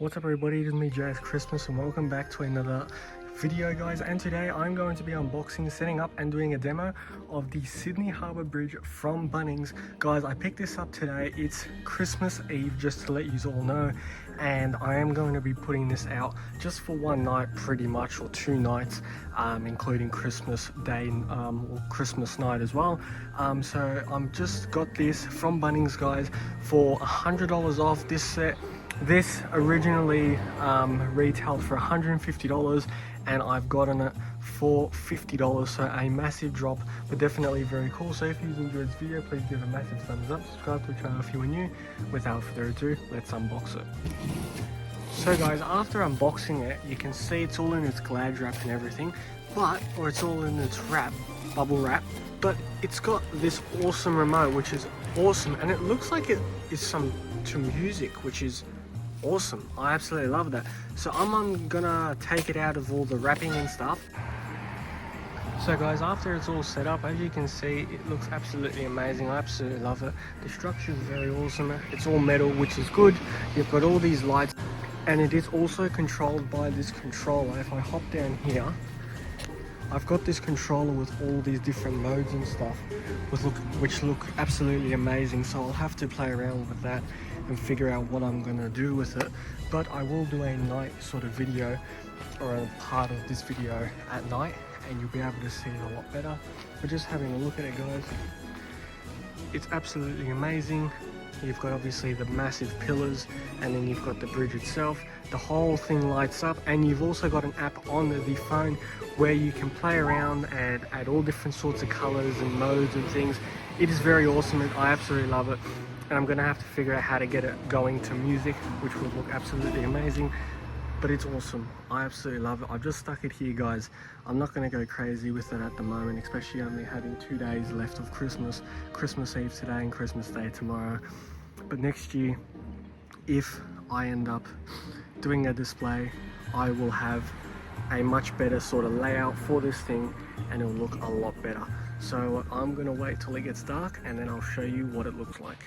What's up everybody, it is me Jay Christmas and welcome back to another video guys, and today I'm going to be unboxing, setting up and doing a demo of the Sydney Harbour Bridge from Bunnings. Guys, I picked this up today. It's Christmas Eve, just to let you all know, and I am going to be putting this out just for one night pretty much, or two nights, including Christmas Day or Christmas night as well. So I'm just got this from Bunnings guys for $100 off. This set, this originally retailed for $150 and I've gotten it for $50, so a massive drop, but definitely very cool. So if you enjoyed this video, please give a massive thumbs up, subscribe to the channel if you are new. Without further ado, let's unbox it. So guys, after unboxing it, you can see it's all in its glad wrap and everything, or it's all in its bubble wrap, but it's got this awesome remote, which is awesome, and it looks like it is some to music, which is awesome. I absolutely love that. So I'm gonna take it out of all the wrapping and stuff. So guys, after it's all set up, as you can see, it looks absolutely amazing. I absolutely love it. The structure is very awesome. It's all metal, which is good. You've got all these lights, and it is also controlled by this controller. If I hop down here, I've got this controller with all these different modes and stuff, which look absolutely amazing. So I'll have to play around with that and figure out what I'm gonna do with it. But I will do a night sort of video, or a part of this video at night, and you'll be able to see it a lot better. But just having a look at it guys, it's absolutely amazing. You've got obviously the massive pillars, and then you've got the bridge itself. The whole thing lights up, and you've also got an app on the phone where you can play around and add all different sorts of colors and modes and things. It is very awesome, and I absolutely love it. And I'm gonna have to figure out how to get it going to music, which will look absolutely amazing. But it's awesome. I absolutely love it. I've just stuck it here guys. I'm not going to go crazy with it at the moment, especially only having 2 days left of Christmas Eve today and Christmas Day tomorrow. But next year, if I end up doing a display, I will have a much better sort of layout for this thing, and it will look a lot better. So I'm going to wait till it gets dark, and then I'll show you what it looks like.